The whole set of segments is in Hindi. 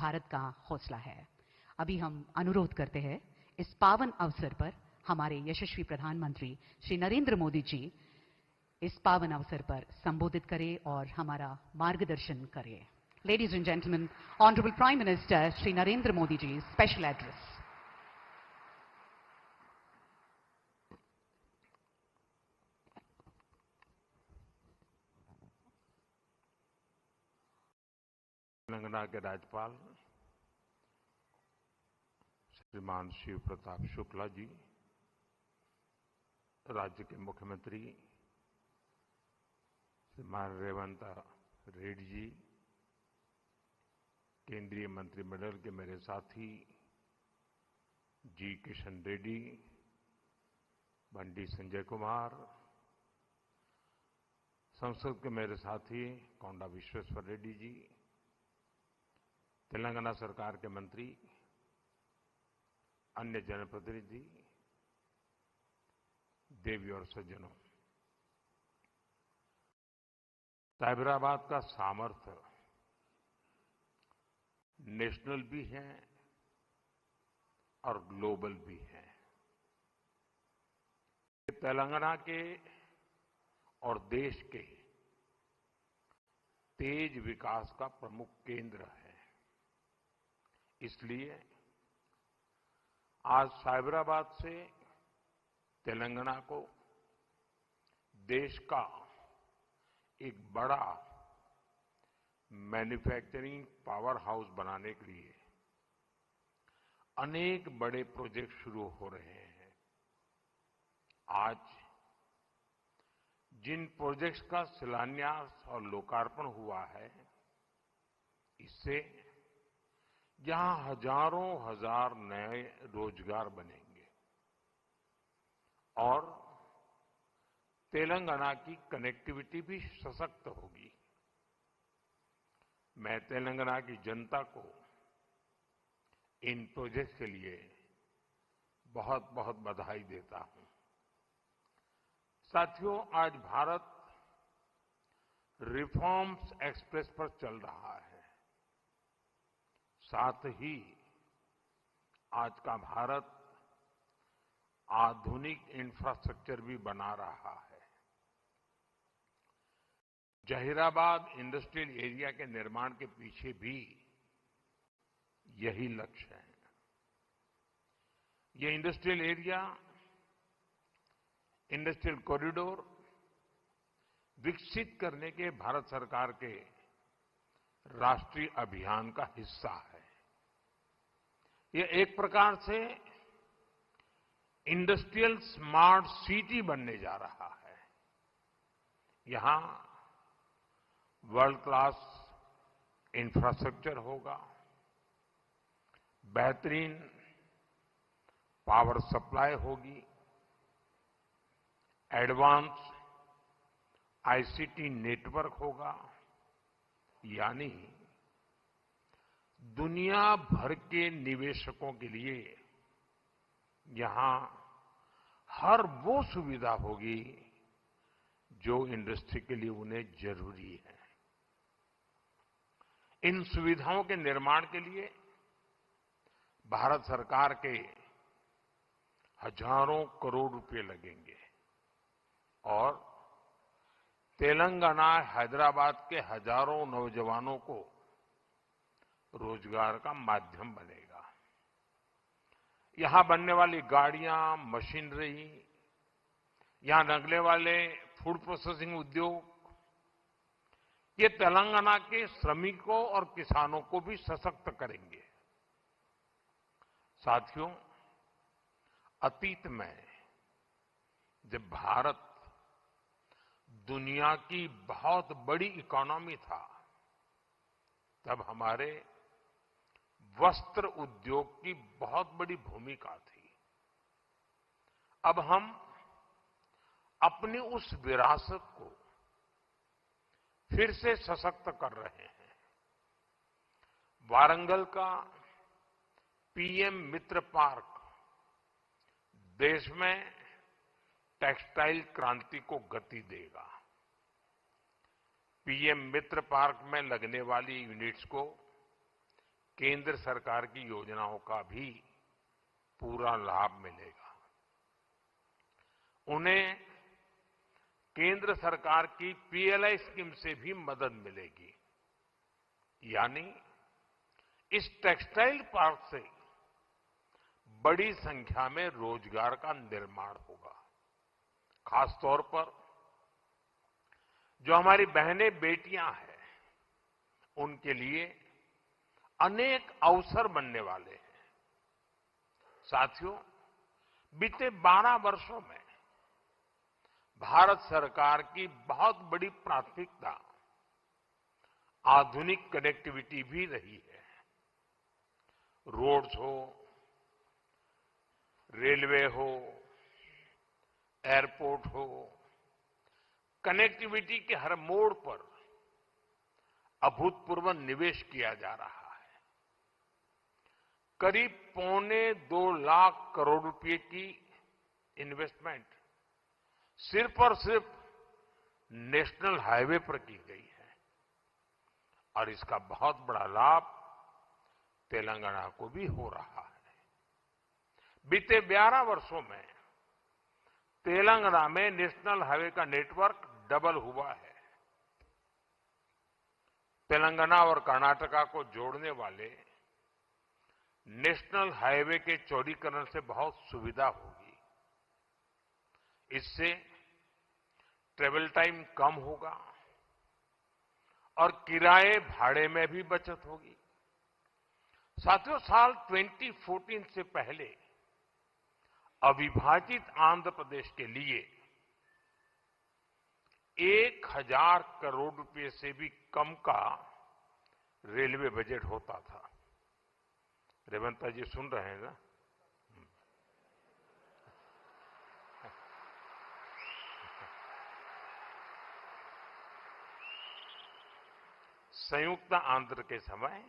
भारत का हौसला है। अभी हम अनुरोध करते हैं इस पावन अवसर पर हमारे यशस्वी प्रधानमंत्री श्री नरेंद्र मोदी जी इस पावन अवसर पर संबोधित करें और हमारा मार्गदर्शन करें। Ladies and gentlemen, Honorable Prime Minister Shri Narendra Modi ji's special address. Telangana के राज्यपाल श्रीमान शिव प्रताप शुक्ला जी, राज्य के मुख्यमंत्री श्रीमान रेवंत रेड्डी जी, केंद्रीय मंत्रिमंडल के मेरे साथी जी किशन रेड्डी, बंडी संजय कुमार, संसद के मेरे साथी कोंडा विश्वेश्वर रेड्डी जी, तेलंगाना सरकार के मंत्री, अन्य जनप्रतिनिधि, देवी और सज्जनों, साइबराबाद का सामर्थ्य नेशनल भी है और ग्लोबल भी है। तेलंगाना के और देश के तेज विकास का प्रमुख केंद्र है। इसलिए आज साइबराबाद से तेलंगाना को देश का एक बड़ा मैन्युफैक्चरिंग पावर हाउस बनाने के लिए अनेक बड़े प्रोजेक्ट शुरू हो रहे हैं। आज जिन प्रोजेक्ट्स का शिलान्यास और लोकार्पण हुआ है, इससे यहां हजारों हजार नए रोजगार बनेंगे और तेलंगाना की कनेक्टिविटी भी सशक्त होगी। मैं तेलंगाना की जनता को इन प्रोजेक्ट्स के लिए बहुत बहुत बधाई देता हूं। साथियों, आज भारत रिफॉर्म्स एक्सप्रेस पर चल रहा है। साथ ही आज का भारत आधुनिक इंफ्रास्ट्रक्चर भी बना रहा है। जहीराबाद इंडस्ट्रियल एरिया के निर्माण के पीछे भी यही लक्ष्य है। ये इंडस्ट्रियल एरिया, इंडस्ट्रियल कॉरिडोर विकसित करने के भारत सरकार के राष्ट्रीय अभियान का हिस्सा है। ये एक प्रकार से इंडस्ट्रियल स्मार्ट सिटी बनने जा रहा है। यहां वर्ल्ड क्लास इंफ्रास्ट्रक्चर होगा, बेहतरीन पावर सप्लाई होगी, एडवांस आईसीटी नेटवर्क होगा, यानी दुनिया भर के निवेशकों के लिए यहां हर वो सुविधा होगी जो इंडस्ट्री के लिए उन्हें जरूरी है। इन सुविधाओं के निर्माण के लिए भारत सरकार के हजारों करोड़ रुपए लगेंगे और तेलंगाना, हैदराबाद के हजारों नौजवानों को रोजगार का माध्यम बनेगा। यहां बनने वाली गाड़ियां, मशीनरी, यहां लगने वाले फूड प्रोसेसिंग उद्योग, ये तेलंगाना के श्रमिकों और किसानों को भी सशक्त करेंगे। साथियों, अतीत में जब भारत दुनिया की बहुत बड़ी इकोनॉमी था, तब हमारे वस्त्र उद्योग की बहुत बड़ी भूमिका थी। अब हम अपनी उस विरासत को फिर से सशक्त कर रहे हैं। वारंगल का पीएम मित्र पार्क देश में टेक्सटाइल क्रांति को गति देगा। पीएम मित्र पार्क में लगने वाली यूनिट्स को केंद्र सरकार की योजनाओं का भी पूरा लाभ मिलेगा। उन्हें केंद्र सरकार की पीएलआई स्कीम से भी मदद मिलेगी। यानी इस टेक्सटाइल पार्क से बड़ी संख्या में रोजगार का निर्माण होगा। खासतौर पर जो हमारी बहनें बेटियां हैं, उनके लिए अनेक अवसर बनने वाले हैं। साथियों, बीते 12 वर्षों में भारत सरकार की बहुत बड़ी प्राथमिकता आधुनिक कनेक्टिविटी भी रही है। रोड्स हो, रेलवे हो, एयरपोर्ट हो, कनेक्टिविटी के हर मोड़ पर अभूतपूर्व निवेश किया जा रहा है। करीब 2.25 लाख करोड़ रुपए की इन्वेस्टमेंट सिर्फ और सिर्फ नेशनल हाईवे पर की गई है और इसका बहुत बड़ा लाभ तेलंगाना को भी हो रहा है। बीते 12 वर्षों में तेलंगाना में नेशनल हाईवे का नेटवर्क डबल हुआ है। तेलंगाना और कर्नाटका को जोड़ने वाले नेशनल हाईवे के चौड़ीकरण से बहुत सुविधा होगी। इससे ट्रेवल टाइम कम होगा और किराए भाड़े में भी बचत होगी। साथियों, साल 2014 से पहले अविभाजित आंध्र प्रदेश के लिए 1000 करोड़ रुपए से भी कम का रेलवे बजट होता था। रेवंता जी सुन रहे हैं ना? संयुक्त आंध्र के समय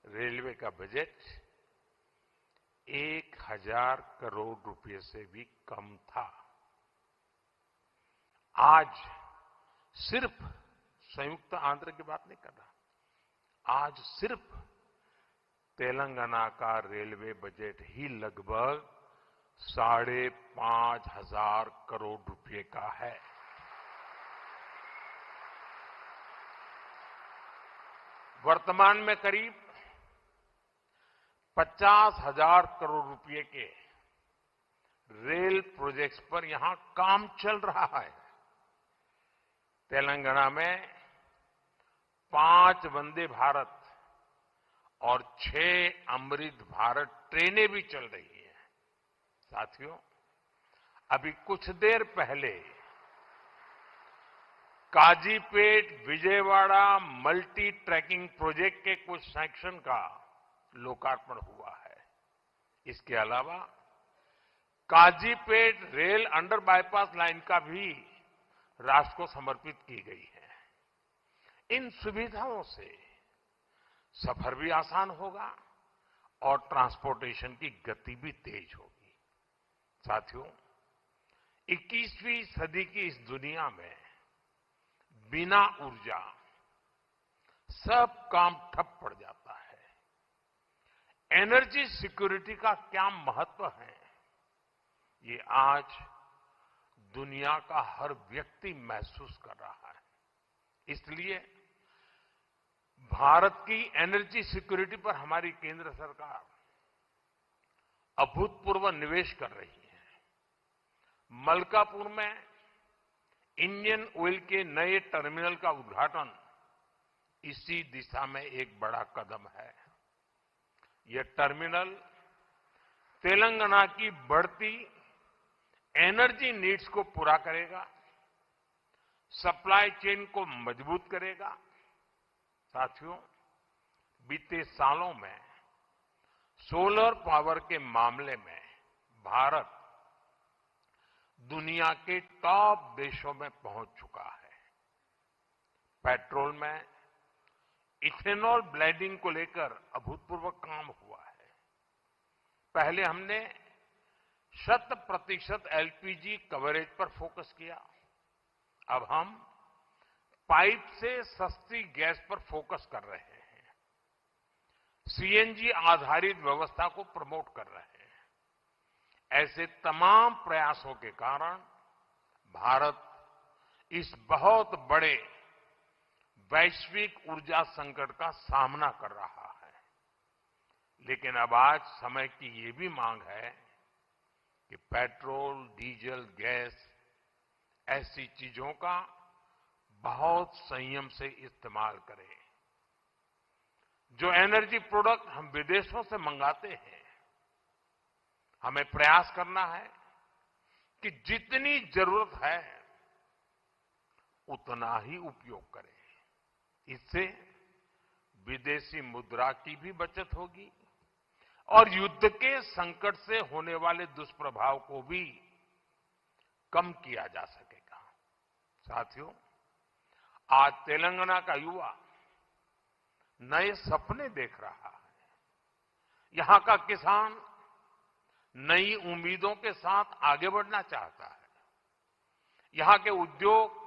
रेलवे का बजट 1000 करोड़ रुपए से भी कम था। आज सिर्फ संयुक्त आंध्र की बात नहीं कर रहा, आज सिर्फ तेलंगाना का रेलवे बजट ही लगभग 5,500 करोड़ रुपए का है। वर्तमान में करीब 50,000 करोड़ रुपए के रेल प्रोजेक्ट्स पर यहां काम चल रहा है। तेलंगाना में 5 वंदे भारत और 6 अमृत भारत ट्रेनें भी चल रही हैं। साथियों, अभी कुछ देर पहले Kazipet Vijayawada multi tracking project के कुछ सेक्शन का लोकार्पण हुआ है। इसके अलावा Kazipet rail under bypass line का भी राष्ट्र को समर्पित की गई है। इन सुविधाओं से सफर भी आसान होगा और ट्रांसपोर्टेशन की गति भी तेज होगी। साथियों, 21वीं सदी की इस दुनिया में बिना ऊर्जा सब काम ठप पड़ जाता है। एनर्जी सिक्योरिटी का क्या महत्व है, ये आज दुनिया का हर व्यक्ति महसूस कर रहा है। इसलिए भारत की एनर्जी सिक्योरिटी पर हमारी केंद्र सरकार अभूतपूर्व निवेश कर रही है। मलकापुर में इंडियन ऑयल के नए टर्मिनल का उद्घाटन इसी दिशा में एक बड़ा कदम है। यह टर्मिनल तेलंगाना की बढ़ती एनर्जी नीड्स को पूरा करेगा, सप्लाई चेन को मजबूत करेगा। साथियों, बीते सालों में सोलर पावर के मामले में भारत दुनिया के टॉप देशों में पहुंच चुका है। पेट्रोल में इथेनॉल ब्लेंडिंग को लेकर अभूतपूर्व काम हुआ है। पहले हमने 100% एलपीजी कवरेज पर फोकस किया, अब हम पाइप से सस्ती गैस पर फोकस कर रहे हैं। सीएनजी आधारित व्यवस्था को प्रमोट कर रहे हैं। ऐसे तमाम प्रयासों के कारण भारत इस बहुत बड़े वैश्विक ऊर्जा संकट का सामना कर रहा है। लेकिन अब आज समय की ये भी मांग है कि पेट्रोल, डीजल, गैस ऐसी चीजों का बहुत संयम से इस्तेमाल करें। जो एनर्जी प्रोडक्ट हम विदेशों से मंगाते हैं, हमें प्रयास करना है कि जितनी जरूरत है उतना ही उपयोग करें। इससे विदेशी मुद्रा की भी बचत होगी और युद्ध के संकट से होने वाले दुष्प्रभाव को भी कम किया जा सकेगा। साथियों, आज तेलंगाना का युवा नए सपने देख रहा है। यहां का किसान नई उम्मीदों के साथ आगे बढ़ना चाहता है। यहां के उद्योग,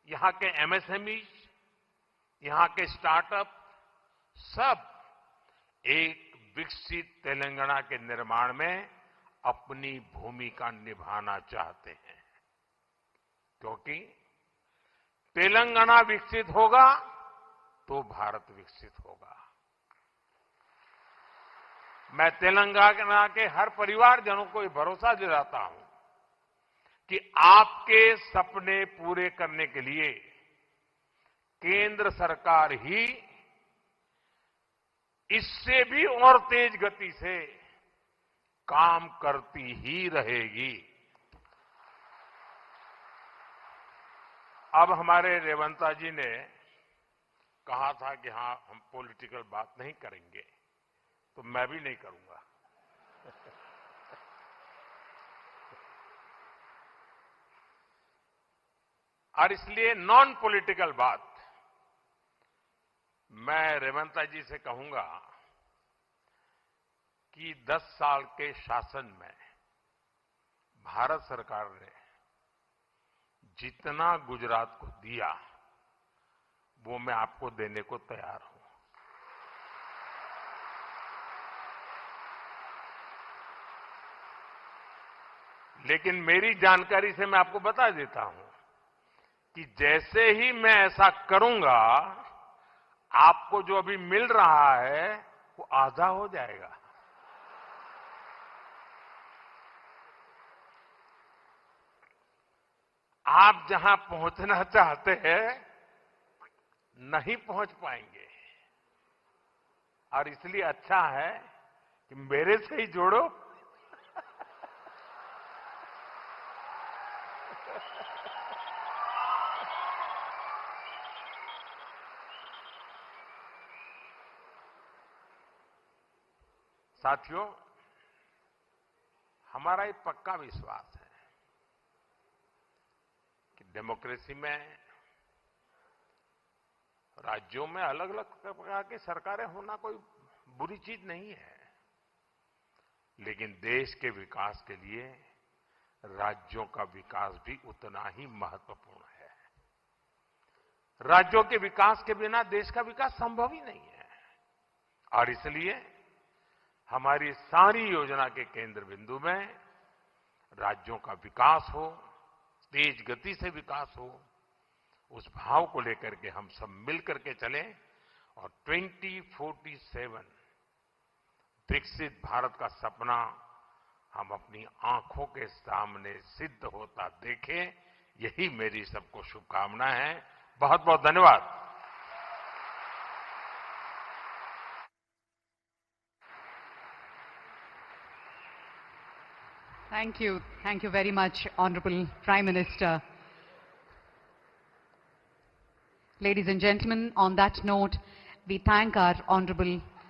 यहां के एमएसएमई, यहां के स्टार्टअप सब एक विकसित तेलंगाना के निर्माण में अपनी भूमिका निभाना चाहते हैं, क्योंकि तेलंगाना विकसित होगा तो भारत विकसित होगा। मैं तेलंगाना के हर परिवारजनों को ये भरोसा दिलाता हूं कि आपके सपने पूरे करने के लिए केंद्र सरकार ही इससे भी और तेज गति से काम करती ही रहेगी। अब हमारे रेवंता जी ने कहा था कि हां, हम पॉलिटिकल बात नहीं करेंगे, तो मैं भी नहीं करूंगा। और इसलिए नॉन पॉलिटिकल बात मैं रेवंता जी से कहूंगा कि 10 साल के शासन में भारत सरकार ने जितना गुजरात को दिया वो मैं आपको देने को तैयार हूं। लेकिन मेरी जानकारी से मैं आपको बता देता हूं कि जैसे ही मैं ऐसा करूंगा, आपको जो अभी मिल रहा है वो आधा हो जाएगा। आप जहां पहुंचना चाहते हैं नहीं पहुंच पाएंगे, और इसलिए अच्छा है कि मेरे से ही जोड़ो। साथियों, हमारा एक पक्का विश्वास है कि डेमोक्रेसी में राज्यों में अलग अलग प्रकार की सरकारें होना कोई बुरी चीज नहीं है, लेकिन देश के विकास के लिए राज्यों का विकास भी उतना ही महत्वपूर्ण है। राज्यों के विकास के बिना देश का विकास संभव ही नहीं है, और इसलिए हमारी सारी योजना के केंद्र बिंदु में राज्यों का विकास हो, तेज गति से विकास हो, उस भाव को लेकर के हम सब मिलकर के चलें और 2047 विकसित भारत का सपना हम अपनी आंखों के सामने सिद्ध होता देखें। यही मेरी सबको शुभकामना है। बहुत बहुत धन्यवाद। Thank you. Thank you very much, Honorable Prime Minister. Ladies and gentlemen, on that note, we thank our Honorable